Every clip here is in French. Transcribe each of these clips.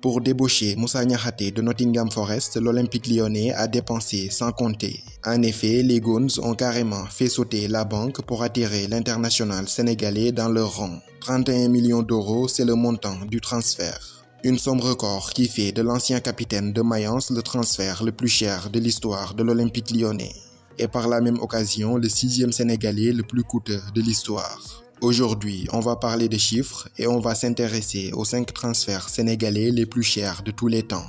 Pour débaucher Moussa Niakhaté de Nottingham Forest, l'Olympique lyonnais a dépensé sans compter. En effet, les Goons ont carrément fait sauter la banque pour attirer l'international sénégalais dans leur rang. 31 millions d'euros, c'est le montant du transfert. Une somme record qui fait de l'ancien capitaine de Mayence le transfert le plus cher de l'histoire de l'Olympique lyonnais. Et par la même occasion, le 6e Sénégalais le plus coûteux de l'histoire. Aujourd'hui, on va parler de chiffres et on va s'intéresser aux 5 transferts sénégalais les plus chers de tous les temps.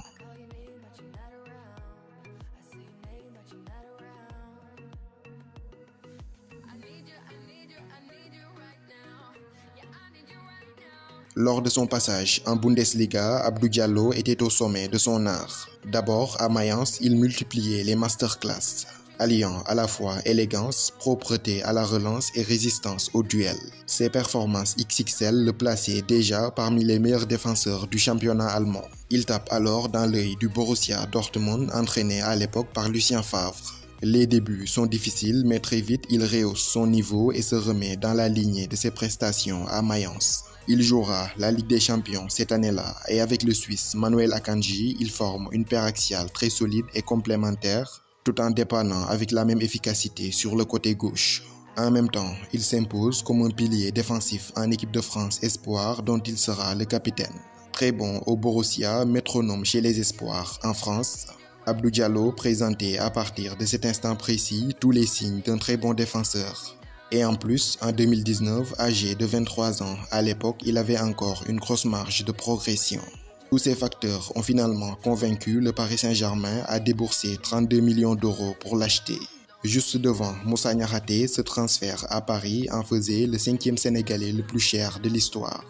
Lors de son passage en Bundesliga, Abdou Diallo était au sommet de son art. D'abord, à Mayence, il multipliait les masterclass, alliant à la fois élégance, propreté à la relance et résistance au duel. Ses performances XXL le plaçaient déjà parmi les meilleurs défenseurs du championnat allemand. Il tape alors dans l'œil du Borussia Dortmund, entraîné à l'époque par Lucien Favre. Les débuts sont difficiles, mais très vite il rehausse son niveau et se remet dans la lignée de ses prestations à Mayence. Il jouera la Ligue des Champions cette année-là et avec le Suisse Manuel Akanji, il forme une paire axiale très solide et complémentaire, tout en dépannant avec la même efficacité sur le côté gauche. En même temps, il s'impose comme un pilier défensif en équipe de France Espoir dont il sera le capitaine. Très bon au Borussia, métronome chez les Espoirs en France, Abdou Diallo présentait à partir de cet instant précis tous les signes d'un très bon défenseur. Et en plus, en 2019, âgé de 23 ans, à l'époque, il avait encore une grosse marge de progression. Tous ces facteurs ont finalement convaincu le Paris Saint-Germain à débourser 32 millions d'euros pour l'acheter. Juste devant Moussa Niakhaté, ce transfert à Paris en faisait le 5e Sénégalais le plus cher de l'histoire.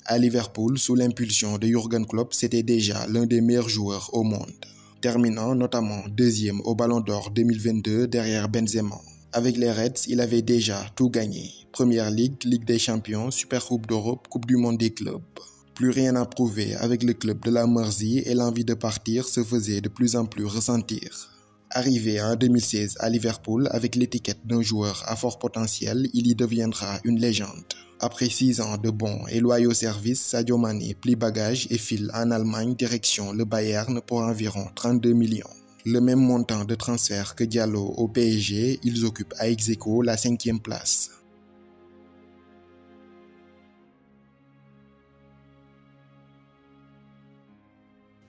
À Liverpool, sous l'impulsion de Jürgen Klopp, c'était déjà l'un des meilleurs joueurs au monde, terminant notamment 2e au Ballon d'Or 2022 derrière Benzema. Avec les Reds, il avait déjà tout gagné. Première Ligue, Ligue des Champions, Super Coupe d'Europe, Coupe du Monde des clubs. Plus rien à prouver avec le club de la Mersey et l'envie de partir se faisait de plus en plus ressentir. Arrivé en 2016 à Liverpool avec l'étiquette d'un joueur à fort potentiel, il y deviendra une légende. Après 6 ans de bons et loyaux services, Sadio Mané plie bagage et file en Allemagne direction le Bayern pour environ 32 millions. Le même montant de transfert que Diallo au PSG, ils occupent à ex-aequo la 5e place.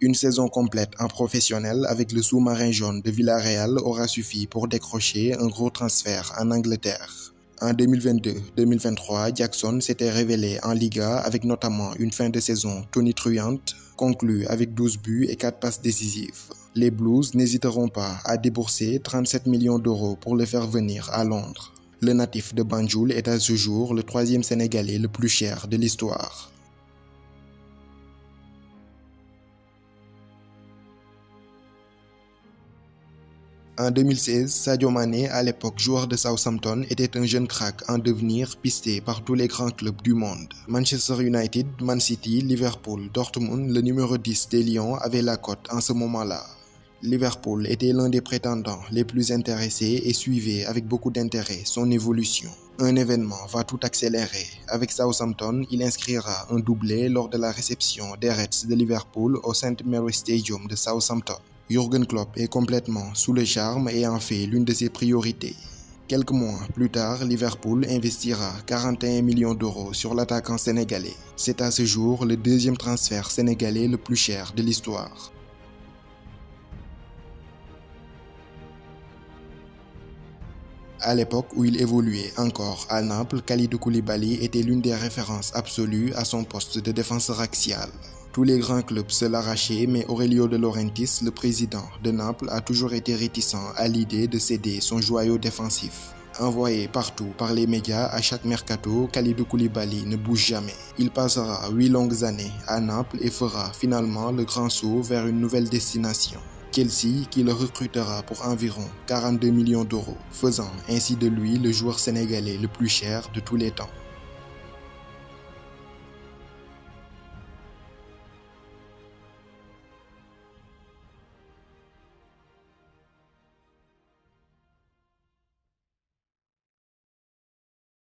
Une saison complète en professionnel avec le sous-marin jaune de Villarreal aura suffi pour décrocher un gros transfert en Angleterre. En 2022-2023, Jackson s'était révélé en Liga avec notamment une fin de saison tonitruante, conclue avec 12 buts et 4 passes décisives. Les Blues n'hésiteront pas à débourser 37 millions d'euros pour le faire venir à Londres. Le natif de Banjul est à ce jour le 3e Sénégalais le plus cher de l'histoire. En 2016, Sadio Mané, à l'époque joueur de Southampton, était un jeune crack en devenir pisté par tous les grands clubs du monde. Manchester United, Man City, Liverpool, Dortmund, le numéro 10 des Lions avait la cote en ce moment-là. Liverpool était l'un des prétendants les plus intéressés et suivait avec beaucoup d'intérêt son évolution. Un événement va tout accélérer. Avec Southampton, il inscrira un doublé lors de la réception des Reds de Liverpool au St. Mary's Stadium de Southampton. Jürgen Klopp est complètement sous le charme et en fait l'une de ses priorités. Quelques mois plus tard, Liverpool investira 41 millions d'euros sur l'attaquant sénégalais. C'est à ce jour le 2e transfert sénégalais le plus cher de l'histoire. À l'époque où il évoluait encore à Naples, Kalidou Koulibaly était l'une des références absolues à son poste de défenseur axial. Tous les grands clubs se l'arrachaient, mais Aurelio De Laurentiis, le président de Naples, a toujours été réticent à l'idée de céder son joyau défensif. Envoyé partout par les médias à chaque mercato, Kalidou Koulibaly ne bouge jamais. Il passera 8 longues années à Naples et fera finalement le grand saut vers une nouvelle destination. Chelsea qui le recrutera pour environ 42 millions d'euros, faisant ainsi de lui le joueur sénégalais le plus cher de tous les temps.